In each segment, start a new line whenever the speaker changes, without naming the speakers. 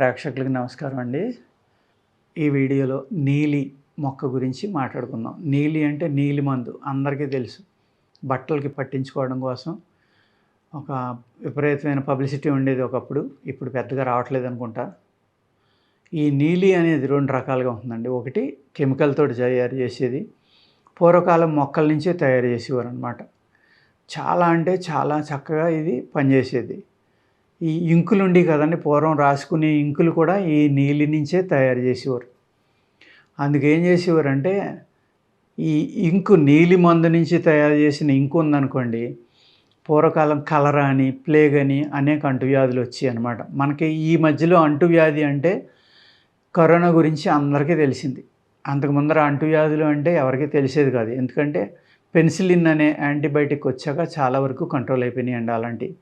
ప్రేక్షకులకి నమస్కారం అండి. ఈ వీడియోలో నీలి మొక్క గురించి మాట్లాడుకుందాం. నీలి అంటే నీలి మందు అందరికీ తెలుసు. బట్టలకి పట్టించుకోవడం కోసం ఒక విపరీతమైన పబ్లిసిటీ ఉండేది ఒకప్పుడు. ఇప్పుడు పెద్దగా రావట్లేదు అనుకుంటా. ఈ నీలి అనేది 2 రకాలుగా ఉంటుందండి. ఒకటి కెమికల్ తోటి తయారు చేసేది. పూర్వకాలం మొక్కల నుంచే తయారు చేసేవారు అనమాట. చాలా అంటే చాలా చక్కగా ఇది పనిచేసేది. ఈ ఇంకులు ఉండేవి కదండి, పూర్వం రాసుకునే ఇంకులు కూడా ఈ నీలి నుంచే తయారు చేసేవారు. అందుకేం చేసేవారంటే ఈ ఇంకు నీలి మందు నుంచి తయారు చేసిన ఇంకు ఉందనుకోండి, పూర్వకాలం కలరా అని, ప్లేగ్ అని అనేక అంటువ్యాధులు వచ్చాయి అన్నమాట. మనకి ఈ మధ్యలో అంటువ్యాధి అంటే కరోనా గురించి అందరికీ తెలిసింది. అంతకు ముందర అంటువ్యాధులు అంటే ఎవరికీ తెలిసేది కాదు. ఎందుకంటే పెన్సిలిన్ అనే యాంటీబయాటిక్ వచ్చాక చాలా వరకు కంట్రోల్ అయిపోయినాయండి అలాంటివి.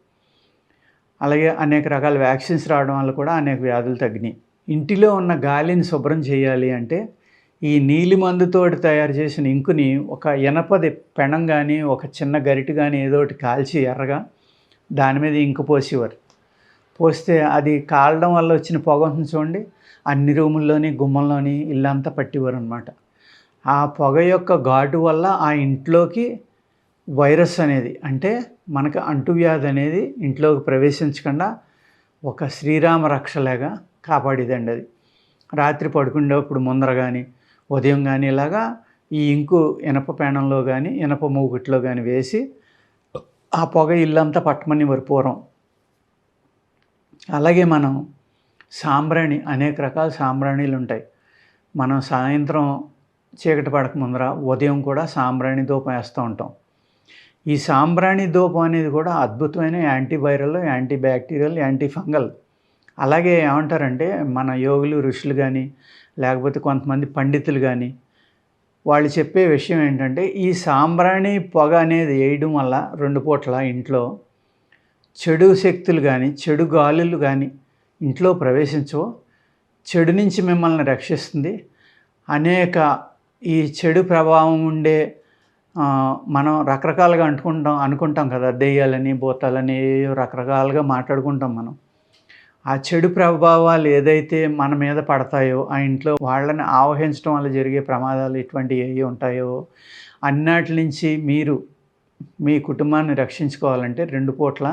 అలాగే అనేక రకాల వ్యాక్సిన్స్ రావడం వల్ల కూడా అనేక వ్యాధులు తగ్గినాయి. ఇంటిలో ఉన్న గాలిని శుభ్రం చేయాలి అంటే ఈ నీలి మందుతోటి తయారు చేసిన ఇంకుని ఒక ఇనపది పెనం కానీ, ఒక చిన్న గరిటె కానీ ఏదో ఒకటి కాల్చి ఎర్రగా దాని మీద ఇంకు పోసేవారు. పోస్తే అది కాలడం వల్ల వచ్చిన పొగ ఉంటుంది చూడండి, అన్ని రూముల్లోని గుమ్మంలోని ఇల్లంతా పట్టేవారు అనమాట. ఆ పొగ యొక్క ఘాటు వల్ల ఆ ఇంట్లోకి వైరస్ అనేది, అంటే మనకు అంటువ్యాధి అనేది ఇంట్లోకి ప్రవేశించకుండా ఒక శ్రీరామ రక్షలాగా కాపాడేదండి అది. రాత్రి పడుకునేటప్పుడు ముందర కానీ, ఉదయం కానీ ఇలాగా ఈ ఇంకు ఇనప పేనంలో కానీ, ఇనప మూగుట్లో కానీ వేసి ఆ పొగ ఇల్లంతా పట్టమనేవారు పూర్వం. అలాగే మనం సాంబ్రాణి, అనేక రకాల సాంబ్రాణీలు ఉంటాయి. మనం సాయంత్రం చీకటి పడక ముందర ఉదయం కూడా సాంబ్రాణి ధూపం వేస్తూ ఉంటాం. ఈ సాంబ్రాణి ధూపం అనేది కూడా అద్భుతమైన antiviral, anti bacterial, anti fungal. అలాగే ఏమంటారంటే మన యోగులు, ఋషులు కానీ, లేకపోతే కొంతమంది పండితులు కానీ వాళ్ళు చెప్పే విషయం ఏంటంటే ఈ సాంబ్రాణి పొగ అనేది వేయడం వల్ల 2 పూట్ల ఇంట్లో చెడు శక్తులు కానీ, చెడు గాలులు కానీ ఇంట్లో ప్రవేశించవు. చెడు నుంచి మిమ్మల్ని రక్షిస్తుంది. అనేక ఈ చెడు ప్రభావం ఉండే మనం రకరకాలుగా అనుకుంటాం కదా, దెయ్యాలని, భూతాలని రకరకాలుగా మాట్లాడుకుంటాం మనం. ఆ చెడు ప్రభావాలు ఏదైతే మన మీద పడతాయో, ఆ ఇంట్లో వాళ్ళని ఆవహించడం వల్ల జరిగే ప్రమాదాలు ఇటువంటివి ఏవి ఉంటాయో అన్నిటి నుంచి మీరు మీ కుటుంబాన్ని రక్షించుకోవాలంటే 2 పూట్ల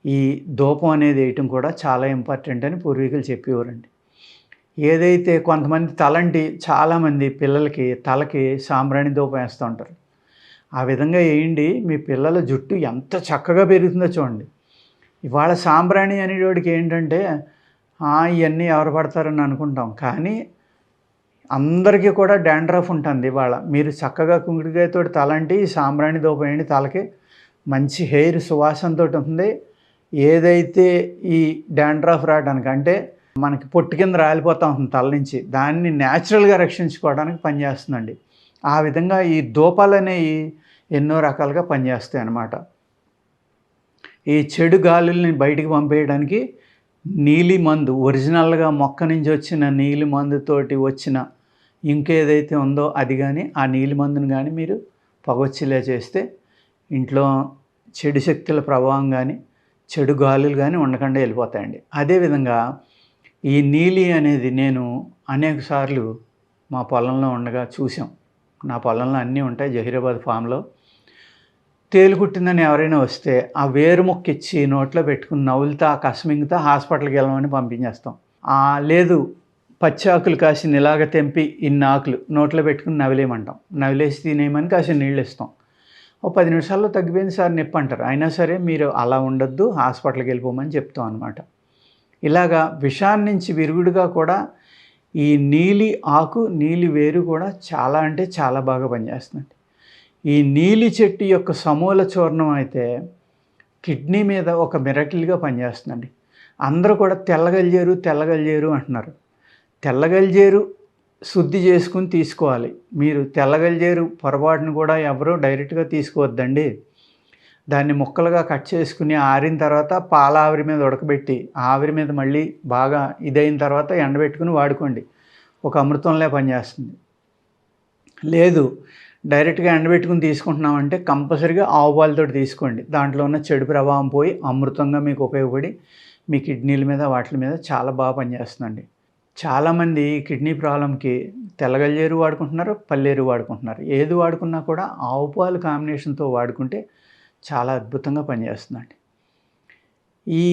ఈ ధూపం అనేది వేయటం కూడా చాలా ఇంపార్టెంట్ అని పూర్వీకులు చెప్పేవారండి. ఏదైతే కొంతమంది చాలామంది పిల్లలకి తలకి సాంబ్రాణి ధూపం వేస్తూ ఉంటారు. ఆ విధంగా వేయండి, మీ పిల్లల జుట్టు ఎంత చక్కగా పెరుగుతుందో చూడండి. ఇవాళ సాంబ్రాణి అనేవాడికి ఏంటంటే ఇవన్నీ ఎవరు పడతారని అనుకుంటాం, కానీ అందరికీ కూడా డాండ్రఫ్ ఉంటుంది. ఇవాళ మీరు చక్కగా కుంకుడుకాయతో తలంటి సాంబ్రాణి ధూపం వేయండి, తలకి మంచి హెయిర్ సువాసనతో ఉంటుంది. ఏదైతే ఈ డాండ్రఫ్ రావడానికి, అంటే మనకి పొట్టు కింద రాలిపోతూ ఉంటుంది తల నుంచి, దాన్ని న్యాచురల్గా రక్షించుకోవడానికి పనిచేస్తుందండి. ఆ విధంగా ఈ ధూపాలు అనేవి ఎన్నో రకాలుగా పనిచేస్తాయి అన్నమాట. ఈ చెడు గాలుల్ని బయటికి పంపేయడానికి నీలి మందు, ఒరిజినల్గా మొక్క నుంచి వచ్చిన నీలి మందుతోటి వచ్చిన ఇంకేదైతే ఉందో అది కానీ, ఆ నీలి మందుని కానీ మీరు పొగొచ్చేలా చేస్తే ఇంట్లో చెడు శక్తుల ప్రభావం కానీ, చెడు గాలులు కానీ ఉండకుండా వెళ్ళిపోతాయండి. అదేవిధంగా ఈ నీలి అనేది నేను అనేక సార్లు మా పొలంలో ఉండగా చూసాం. నా పొలంలో అన్నీ ఉంటాయి, జహీరాబాద్ ఫామ్లో. తేలు కుట్టిందని ఎవరైనా వస్తే ఆ వేరు మొక్క ఇచ్చి నోట్లో పెట్టుకుని నవ్వులుతా కసమింగుతా హాస్పిటల్కి వెళ్ళమని పంపించేస్తాం. లేదు పచ్చి ఆకులు కాసిన ఇలాగ తెంపి ఇన్ని ఆకులు నోట్లో పెట్టుకుని నవిలేయమంటాం. నవిలేసి తినేయమని కాసిన నీళ్ళు ఇస్తాం. 10 నిమిషాల్లో తగ్గిపోయింది సార్ నొప్పి అంటారు. అయినా సరే మీరు అలా ఉండొద్దు, హాస్పిటల్కి వెళ్ళిపోమని చెప్తాం అనమాట. ఇలాగా విషాన్ని నుంచి విరుగుడుగా కూడా ఈ నీలి ఆకు, నీలి వేరు కూడా చాలా అంటే చాలా బాగా పనిచేస్తుంది. ఈ నీలి చెట్టు యొక్క సమూల చూర్ణం అయితే కిడ్నీ మీద ఒక మిరకిల్గా పనిచేస్తుందండి. అందరూ కూడా తెల్లగలిజేరు అంటున్నారు. తెల్లగలిజేరు శుద్ధి చేసుకుని తీసుకోవాలి. మీరు తెల్లగలిజేరు పొరపాటును కూడా ఎవరూ డైరెక్ట్గా తీసుకోవద్దండి. దాన్ని ముక్కలుగా కట్ చేసుకుని ఆరిన తర్వాత పాల ఆవిరి మీద ఉడకబెట్టి, ఆవిరి మీద మళ్ళీ బాగా ఇదైన తర్వాత ఎండబెట్టుకుని వాడుకోండి. ఒక అమృతంలా పనిచేస్తుంది. లేదు డైరెక్ట్గా ఎండబెట్టుకుని తీసుకుంటున్నామంటే కంపల్సరీగా ఆవు పాలతోటి తీసుకోండి. దాంట్లో ఉన్న చెడు ప్రభావం పోయి అమృతంగా మీకు ఉపయోగపడి మీ కిడ్నీల మీద వాటి మీద చాలా బాగా పనిచేస్తుందండి. చాలామంది కిడ్నీ ప్రాబ్లమ్‌కి తెల్లగల్లేరు వాడుకుంటున్నారు, పల్లేరు వాడుకుంటున్నారు. ఏది వాడుకున్నా కూడా ఆవు పాలు కాంబినేషన్‌తో వాడుకుంటే చాలా అద్భుతంగా పనిచేస్తుందండి. ఈ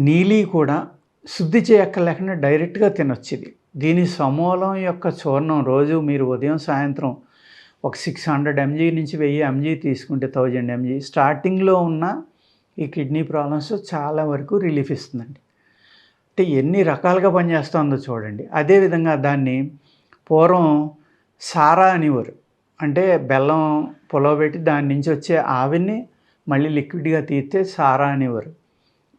నీలి కూడా శుద్ధి చేయక్కర్లేకుండా డైరెక్ట్‌గా తినొచ్చిది. దీని సమూలం యొక్క చూర్ణం రోజు మీరు ఉదయం, సాయంత్రం ఒక 600 ఎంజీ నుంచి 1000 ఎంజీ తీసుకుంటే 1000 ఎంజీ స్టార్టింగ్‌లో ఉన్న ఈ కిడ్నీ ప్రాబ్లమ్స్ చాలా వరకు రిలీఫ్ ఇస్తుందండి. అంటే ఎన్ని రకాలుగా పనిచేస్తుందో చూడండి. అదేవిధంగా దాన్ని పూర్వం సారా అనేవారు. అంటే బెల్లం పులవబెట్టి దాని నుంచి వచ్చే ఆవిరిని మళ్ళీ లిక్విడ్‌గా తీస్తే సారా అనేవారు.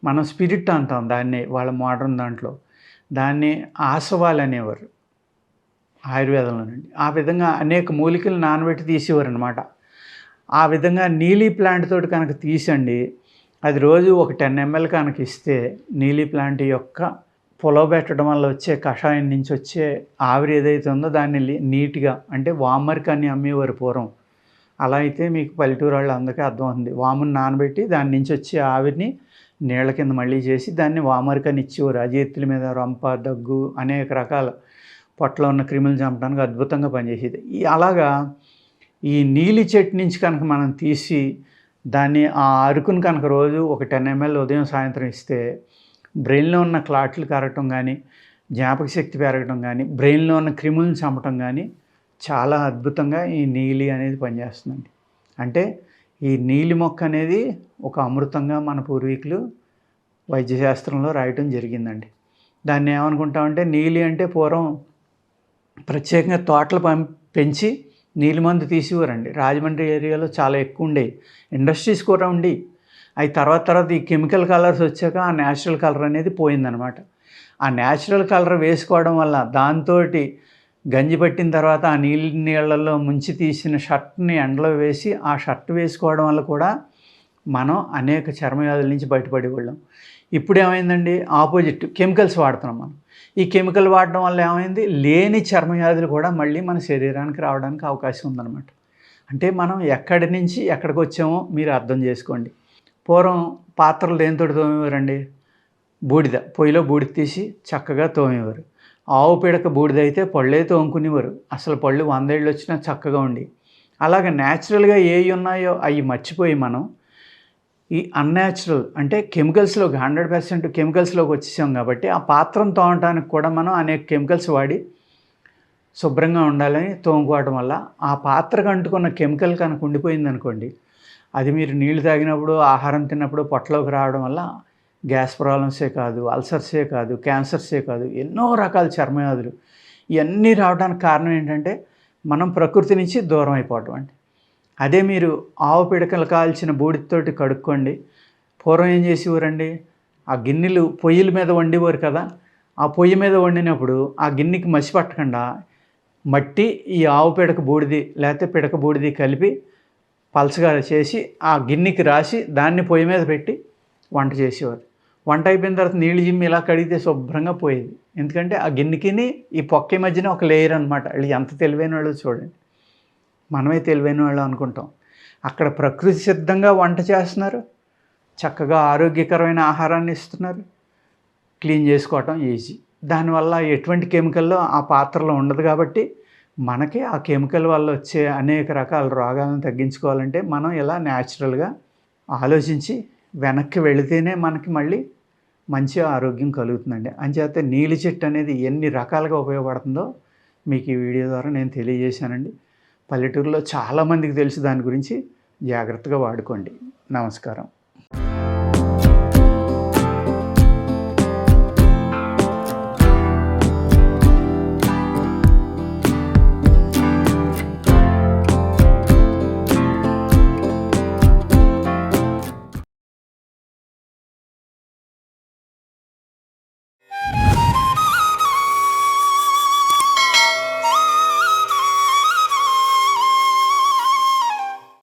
మనం స్పిరిట్ అంటాం దాన్ని వాళ్ళ మోడర్న్ దాంట్లో. దాన్ని ఆసవాలు అనేవారు ఆయుర్వేదంలో నుండి. ఆ విధంగా అనేక మూలికలు నానబెట్టి తీసేవారనమాట. ఆ విధంగా నీలి ప్లాంట్ తోటి కనుక తీసండి, అది రోజు ఒక 10 ml కనుక ఇస్తే నీలి ప్లాంట్ యొక్క పులవబెట్టడం వల్ల వచ్చే కషాయం నుంచి వచ్చే ఆవిరి ఏదైతే ఉందో దాన్ని నీట్‌గా అంటే వామరిక అని అమ్మేవారు పూర్వం. అలా అయితే మీకు పల్లెటూరు వాళ్ళందరికీ అర్థమవుతుంది. వాముని నానబెట్టి దాని నుంచి వచ్చే ఆవిరిని నీళ్ళ కింద మళ్ళీ చేసి దాన్ని వామరికని ఇచ్చేవారు. అజీర్తుల మీద రొంప, దగ్గు అనేక రకాల పొట్టలో ఉన్న క్రిములను చంపడానికి అద్భుతంగా పనిచేసేది. అలాగా ఈ నీలి చెట్టు నుంచి కనుక మనం తీసి దాన్ని ఆ అరుకుని కనుక రోజు ఒక 10 ml ఉదయం, సాయంత్రం ఇస్తే బ్రెయిన్‌లో ఉన్న క్లాట్లు కరగటం కానీ, జ్ఞాపక శక్తి పెరగడం కానీ, బ్రెయిన్‌లో ఉన్న క్రిములను చంపటం కానీ చాలా అద్భుతంగా ఈ నీలి అనేది పనిచేస్తుందండి. అంటే ఈ నీలి మొక్క అనేది ఒక అమృతంగా మన పూర్వీకులు వైద్యశాస్త్రంలో రాయటం జరిగిందండి. దాన్ని ఏమనుకుంటామంటే నీలి అంటే పూర్వం ప్రత్యేకంగా తోటలు పెంచి నీలి మందు తీసేవారండి. రాజమండ్రి ఏరియాలో చాలా ఎక్కువ ఉండేవి. ఇండస్ట్రీస్ కూడా ఉండి అవి తర్వాత ఈ కెమికల్ కలర్స్ వచ్చాక ఆ న్యాచురల్ కలర్ అనేది పోయిందనమాట. ఆ న్యాచురల్ కలర్ వేసుకోవడం వల్ల దాంతోటి గంజి పట్టిన తర్వాత ఆ నీళ్ళల్లో ముంచి తీసిన షర్ట్ని ఎండలో వేసి ఆ షర్ట్ వేసుకోవడం వల్ల కూడా మనం అనేక చర్మవ్యాధుల నుంచి బయటపడేవాళ్ళం. ఇప్పుడు ఏమైందండి, ఆపోజిట్ కెమికల్స్ వాడుతున్నాం మనం. ఈ కెమికల్ వాడడం వల్ల ఏమైంది, లేని చర్మవ్యాధులు కూడా మళ్ళీ మన శరీరానికి రావడానికి అవకాశం ఉందన్నమాట. అంటే మనం ఎక్కడి నుంచి ఎక్కడికి వచ్చామో మీరు అర్థం చేసుకోండి. పూర్వం పాత్రలు దేనితో తోమేవారండి, బూడిద, పొయ్యిలో బూడిద తీసి చక్కగా తోమేవారు. ఆవు పిడక బూడిదైతే పళ్ళే తోముకునేవారు. అసలు పళ్ళు 100 ఏళ్ళు వచ్చినా చక్కగా ఉండి. అలాగే న్యాచురల్గా ఏవి ఉన్నాయో అవి మర్చిపోయి మనం ఈ అన్యాచురల్ అంటే కెమికల్స్లోకి 100% కెమికల్స్లోకి వచ్చేసాం కాబట్టి ఆ పాత్రను తోమటానికి కూడా మనం అనేక కెమికల్స్ వాడి శుభ్రంగా ఉండాలని తోముకోవడం వల్ల ఆ పాత్రకు అంటుకున్న కెమికల్ కనుక ఉండిపోయిందనుకోండి, అది మీరు నీళ్లు తాగినప్పుడు, ఆహారం తిన్నప్పుడు పొట్టలోకి రావడం వల్ల గ్యాస్ ప్రాబ్లమ్సే కాదు, అల్సర్సే కాదు, క్యాన్సర్సే కాదు, ఎన్నో రకాల చర్మవ్యాధులు ఇవన్నీ రావడానికి కారణం ఏంటంటే మనం ప్రకృతి నుంచి దూరం అయిపోవటం అండి. అదే మీరు ఆవు పిడకలు కాల్చిన బూడిదతోటి కడుక్కోండి. పూర్వం ఏం చేసేవారండి, ఆ గిన్నెలు పొయ్యిల మీద వండేవారు కదా, ఆ పొయ్యి మీద వండినప్పుడు ఆ గిన్నెకి మసి పట్టకుండా మట్టి ఈ ఆవు పిడక బూడిది లేకపోతే పిడక బూడిది కలిపి పలచగా చేసి ఆ గిన్నెకి రాసి దాన్ని పొయ్యి మీద పెట్టి వంట చేసేవారు. వంట అయిపోయిన తర్వాత నీళ్ళు జిమ్మి ఇలా కడిగితే శుభ్రంగా పోయేది. ఎందుకంటే ఆ గిన్నెకిని ఈ పొక్కి మధ్యన ఒక లేయర్ అనమాట. వాళ్ళు ఎంత తెలివైన వాళ్ళు చూడండి. మనమే తెలివైన వాళ్ళు అనుకుంటాం. అక్కడ ప్రకృతి సిద్ధంగా వంట చేస్తున్నారు, చక్కగా ఆరోగ్యకరమైన ఆహారాన్ని ఇస్తున్నారు, క్లీన్ చేసుకోవటం ఈజీ. దానివల్ల ఎటువంటి కెమికల్లో ఆ పాత్రలో ఉండదు కాబట్టి మనకి ఆ కెమికల్ వల్ల వచ్చే అనేక రకాల రోగాలను తగ్గించుకోవాలంటే మనం ఇలా న్యాచురల్గా ఆలోచించి వెనక్కి వెళితేనే మనకి మళ్ళీ మంచి ఆరోగ్యం కలుగుతుందండి. అంచేత నీలి చెట్టు అనేది ఎన్ని రకాలుగా ఉపయోగపడుతుందో మీకు ఈ వీడియో ద్వారా నేను తెలియజేశానండి. పల్లెటూరులో చాలామందికి తెలుసు దాని గురించి. జాగ్రత్తగా వాడుకోండి. నమస్కారం.